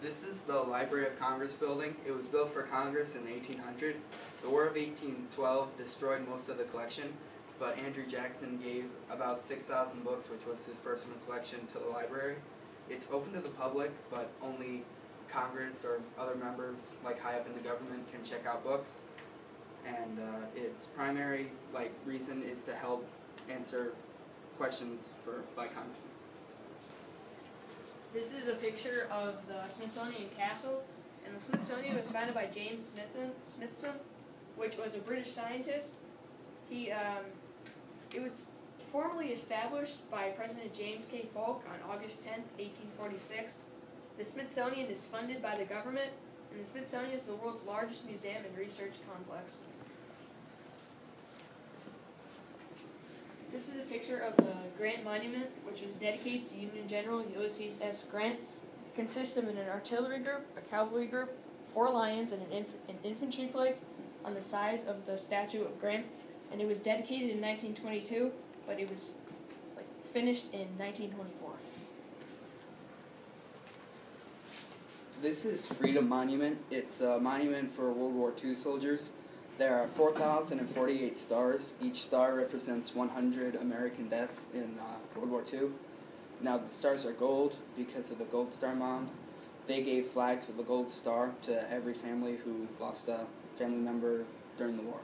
This is the Library of Congress building. It was built for Congress in 1800. The War of 1812 destroyed most of the collection, but Andrew Jackson gave about 6,000 books, which was his personal collection, to the library. It's open to the public, but only Congress or other members, like high up in the government, can check out books. And its primary reason is to help answer questions by Congressmen. This is a picture of the Smithsonian Castle, and the Smithsonian was founded by James Smithson, which was a British scientist. It was formally established by President James K. Polk on August 10, 1846. The Smithsonian is funded by the government, and the Smithsonian is the world's largest museum and research complex. This is a picture of the Grant Monument, which was dedicated to Union General Ulysses S. Grant. It consists of an artillery group, a cavalry group, 4 lions, and an infantry plate on the sides of the statue of Grant. And it was dedicated in 1922, but it was finished in 1924. This is Freedom Monument. It's a monument for World War II soldiers. There are 4,048 stars. Each star represents 100 American deaths in World War II. Now, the stars are gold because of the Gold Star moms. They gave flags with the Gold Star to every family who lost a family member during the war.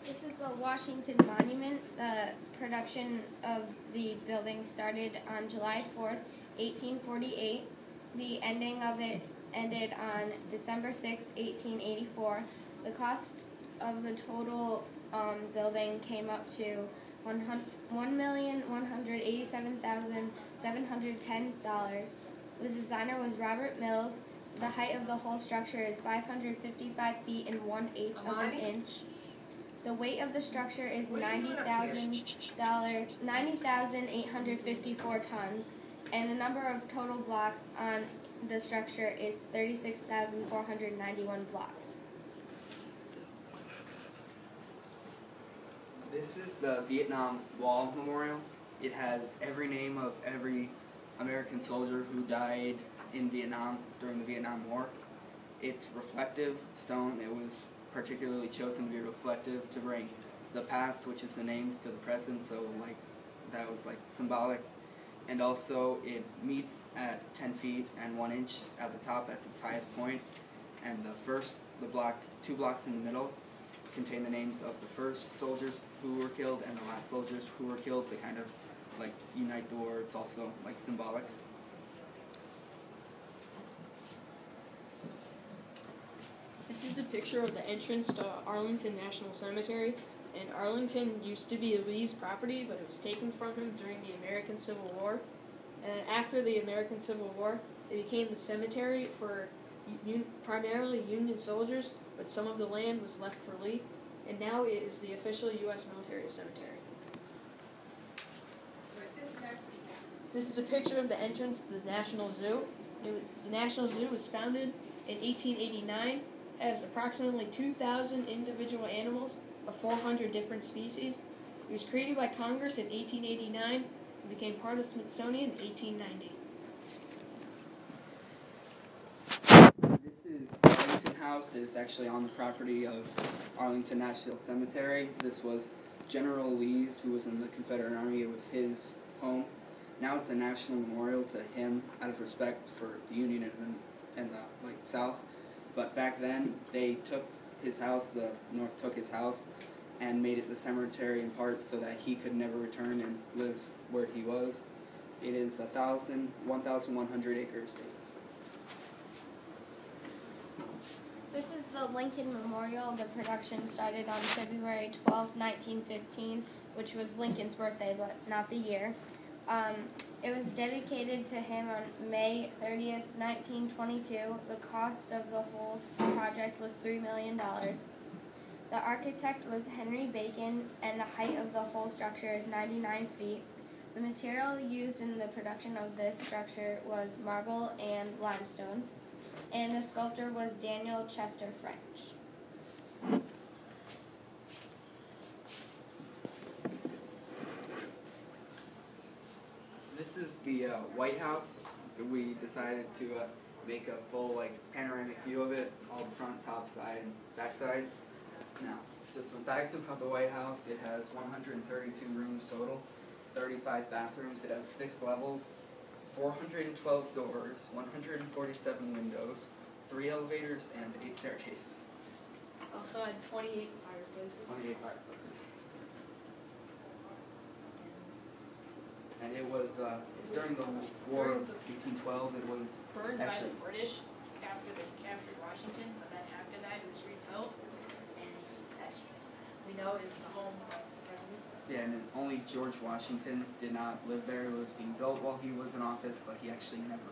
This is the Washington Monument. The production of the building started on July 4th, 1848. The ending of it ended on December 6, 1884. The cost of the total building came up to $1,187,710. The designer was Robert Mills. The height of the whole structure is 555 feet and 1/8 of an inch. The weight of the structure is 90,854 tons, and the number of total blocks on the structure is 36,491 blocks. This is the Vietnam Wall Memorial. It has every name of every American soldier who died in Vietnam during the Vietnam War. It's reflective stone. It was particularly chosen to be reflective to bring the past, which is the names, to the present, so that was symbolic. And also it meets at 10 feet and 1 inch at the top. That's its highest point. And two blocks in the middle contain the names of the first soldiers who were killed and the last soldiers who were killed to kind of unite the war. It's also symbolic. This is a picture of the entrance to Arlington National Cemetery. And Arlington used to be Lee's property, but it was taken from him during the American Civil War. And after the American Civil War, it became the cemetery for primarily Union soldiers, but some of the land was left for Lee. And now it is the official U.S. military cemetery. This is a picture of the entrance to the National Zoo. The National Zoo was founded in 1889 as approximately 2,000 individual animals of 400 different species. It was created by Congress in 1889 and became part of Smithsonian in 1890. This is Arlington House. It is actually on the property of Arlington National Cemetery. This was General Lee's, who was in the Confederate Army. It was his home. Now it's a national memorial to him out of respect for the Union and the South. But back then, they took his house, the North took his house, and made it the cemetery in part so that he could never return and live where he was. It is 1,100 acre estate. This is the Lincoln Memorial. The production started on February 12, 1915, which was Lincoln's birthday, but not the year. It was dedicated to him on May 30th, 1922. The cost of the whole project was $3 million. The architect was Henry Bacon, and the height of the whole structure is 99 feet. The material used in the production of this structure was marble and limestone, and the sculptor was Daniel Chester French. This is the White House. we decided to make a full like panoramic view of it, all the front, top side, and back sides. Now, just some facts about the White House. It has 132 rooms total, 35 bathrooms. It has 6 levels, 412 doors, 147 windows, 3 elevators, and 8 staircases. Also had 28 fireplaces. 28 fireplaces. And it was during the War of 1812. It was Burned actually by the British after they captured Washington, but then after that it was rebuilt, and as we know, is the home of the president. yeah, and only George Washington did not live there. It was being built while he was in office, but he actually never